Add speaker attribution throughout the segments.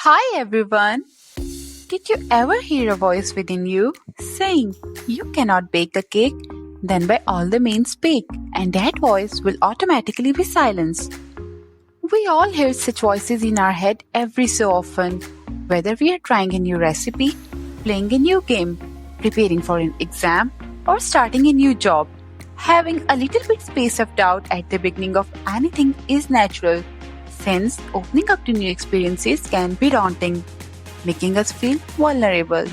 Speaker 1: Hi everyone! Did you ever hear a voice within you saying you cannot bake a cake? Then by all the means speak, and that voice will automatically be silenced. We all hear such voices in our head every so often, whether we are trying a new recipe, playing a new game, preparing for an exam, or starting a new job. Having a little bit space of doubt at the beginning of anything is natural, since opening up to new experiences can be daunting, making us feel vulnerable.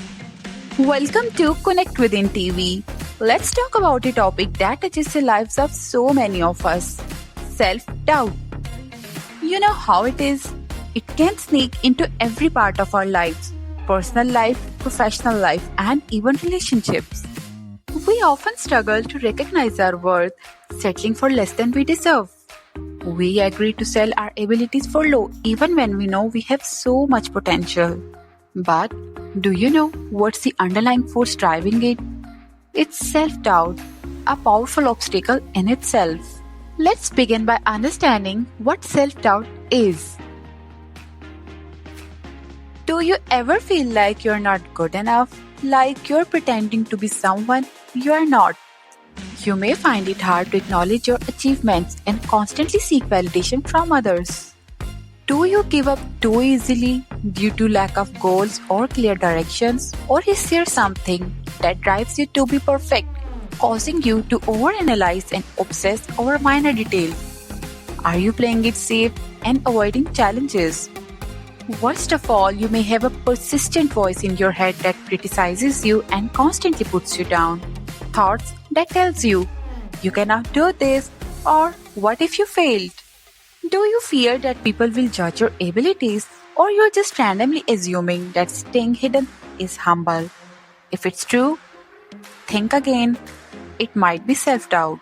Speaker 1: Welcome to Connect Within TV. Let's talk about a topic that touches the lives of so many of us: self-doubt. You know how it is? It can sneak into every part of our lives: personal life, professional life, and even relationships. We often struggle to recognize our worth, settling for less than we deserve. We agree to sell our abilities for low even when we know we have so much potential. But do you know what's the underlying force driving it? It's self-doubt, a powerful obstacle in itself. Let's begin by understanding what self-doubt is. Do you ever feel like you're not good enough? Like you're pretending to be someone you are not? You may find it hard to acknowledge your achievements and constantly seek validation from others. Do you give up too easily due to lack of goals or clear directions? Or is there something that drives you to be perfect, causing you to overanalyze and obsess over minor details? Are you playing it safe and avoiding challenges? Worst of all, you may have a persistent voice in your head that criticizes you and constantly puts you down. Thoughts that tells you cannot do this, or what if you failed? Do you fear that people will judge your abilities, or you're just randomly assuming that staying hidden is humble? If it's true, think again. It might be self-doubt.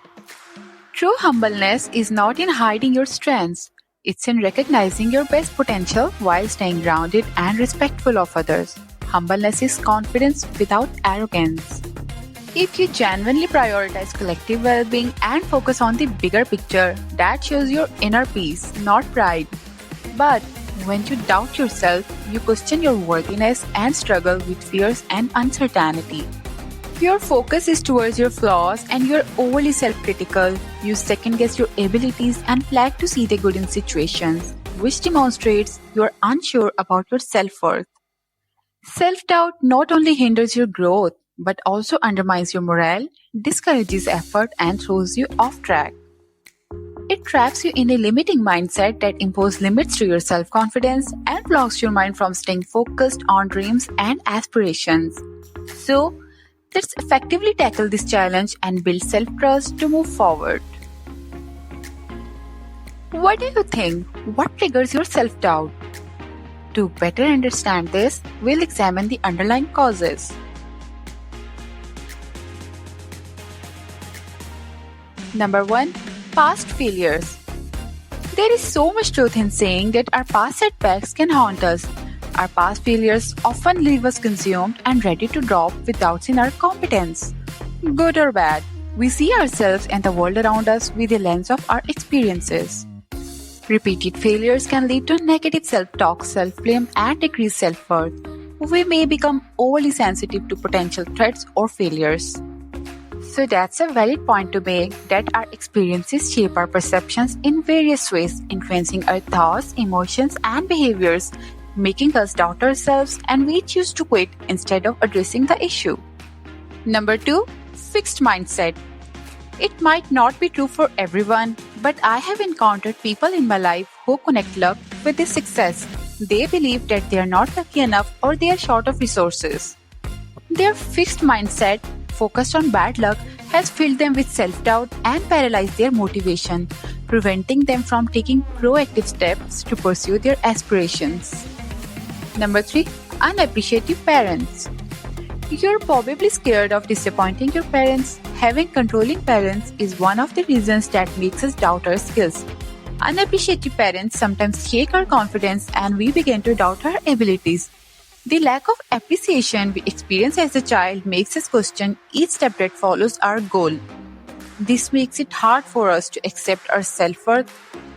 Speaker 1: True humbleness is not in hiding your strengths. It's in recognizing your best potential while staying grounded and respectful of others. Humbleness is confidence without arrogance. If you genuinely prioritize collective well-being and focus on the bigger picture, that shows your inner peace, not pride. But when you doubt yourself, you question your worthiness and struggle with fears and uncertainty. Your focus is towards your flaws and you're overly self-critical. You second-guess your abilities and flag to see the good in situations, which demonstrates you're unsure about your self-worth. Self-doubt not only hinders your growth, but also undermines your morale, discourages effort, and throws you off track. It traps you in a limiting mindset that imposes limits to your self-confidence and blocks your mind from staying focused on dreams and aspirations. So, let's effectively tackle this challenge and build self-trust to move forward. What do you think? What triggers your self-doubt? To better understand this, we'll examine the underlying causes. Number 1. Past failures. There is so much truth in saying that our past setbacks can haunt us. Our past failures often leave us consumed and ready to drop with doubts in our competence. Good or bad, we see ourselves and the world around us with the lens of our experiences. Repeated failures can lead to negative self-talk, self-blame, and decreased self-worth. We may become overly sensitive to potential threats or failures. So that's a valid point to make, that our experiences shape our perceptions in various ways, influencing our thoughts, emotions, and behaviors, making us doubt ourselves, and we choose to quit instead of addressing the issue. Number 2. Fixed mindset. It might not be true for everyone, but I have encountered people in my life who connect luck with their success. They believe that they are not lucky enough or they are short of resources. Their fixed mindset, focused on bad luck, has filled them with self-doubt and paralyzed their motivation, preventing them from taking proactive steps to pursue their aspirations. Number 3. Unappreciative parents. You're probably scared of disappointing your parents. Having controlling parents is one of the reasons that makes us doubt our skills. Unappreciative parents sometimes shake our confidence and we begin to doubt our abilities. The lack of appreciation we experience as a child makes us question each step that follows our goal. This makes it hard for us to accept our self-worth,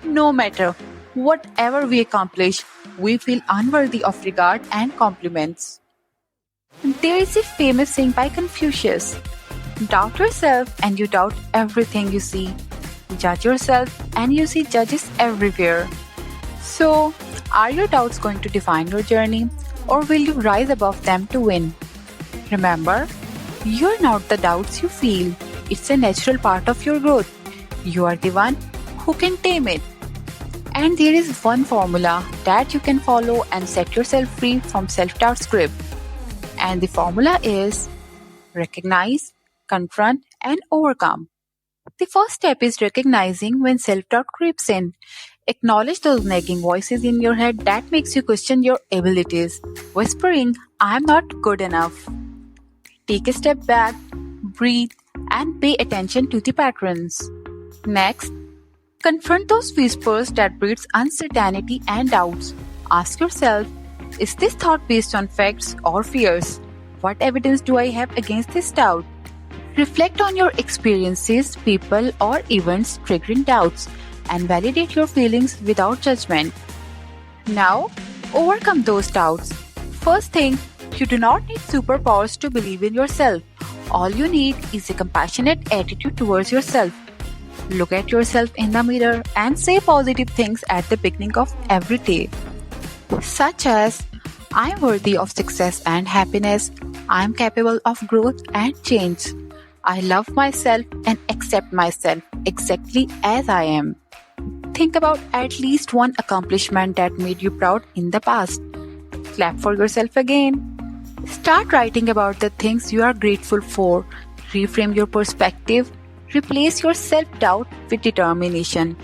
Speaker 1: no matter Whatever we accomplish, we feel unworthy of regard and compliments. There is a famous saying by Confucius: doubt yourself and you doubt everything you see. Judge yourself and you see judges everywhere. So, are your doubts going to define your journey, or will you rise above them to win? Remember, you're not the doubts you feel. It's a natural part of your growth. You are the one who can tame it. And there is one formula that you can follow and set yourself free from self-doubt's grip. And the formula is recognize, confront, and overcome. The first step is recognizing when self-doubt creeps in. Acknowledge those nagging voices in your head that makes you question your abilities, whispering, "I'm not good enough." Take a step back, breathe, and pay attention to the patterns. Next, confront those whispers that breeds uncertainty and doubts. Ask yourself, is this thought based on facts or fears? What evidence do I have against this doubt? Reflect on your experiences, people, or events triggering doubts and validate your feelings without judgment. Now, overcome those doubts. First thing, you do not need superpowers to believe in yourself. All you need is a compassionate attitude towards yourself. Look at yourself in the mirror and say positive things at the beginning of every day, such as, "I'm worthy of success and happiness. I'm capable of growth and change. I love myself and accept myself exactly as I am." Think about at least one accomplishment that made you proud in the past. Clap for yourself again. Start writing about the things you are grateful for. Reframe your perspective. Replace your self-doubt with determination.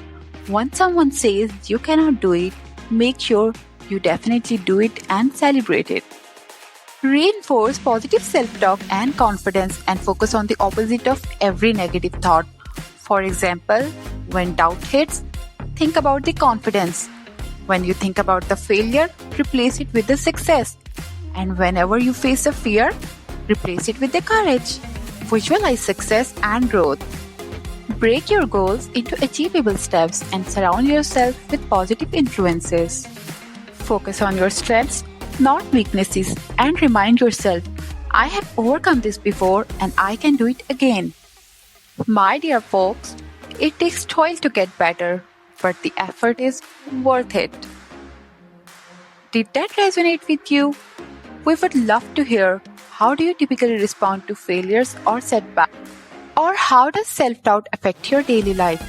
Speaker 1: When someone says you cannot do it, make sure you definitely do it and celebrate it. Reinforce positive self-talk and confidence and focus on the opposite of every negative thought. For example, when doubt hits, think about the confidence. When you think about the failure, replace it with the success. And whenever you face a fear, replace it with the courage. Visualize success and growth. Break your goals into achievable steps and surround yourself with positive influences. Focus on your strengths, not weaknesses, and remind yourself, "I have overcome this before and I can do it again." My dear folks, it takes toil to get better, but the effort is worth it. Did that resonate with you? We would love to hear, how do you typically respond to failures or setbacks? Or how does self-doubt affect your daily life?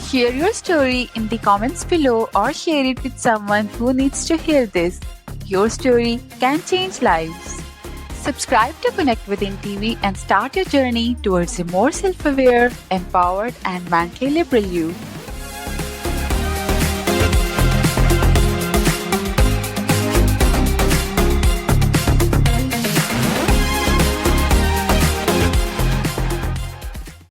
Speaker 1: Share your story in the comments below or share it with someone who needs to hear this. Your story can change lives. Subscribe to Connect Within TV and start your journey towards a more self-aware, empowered, and mentally liberal you.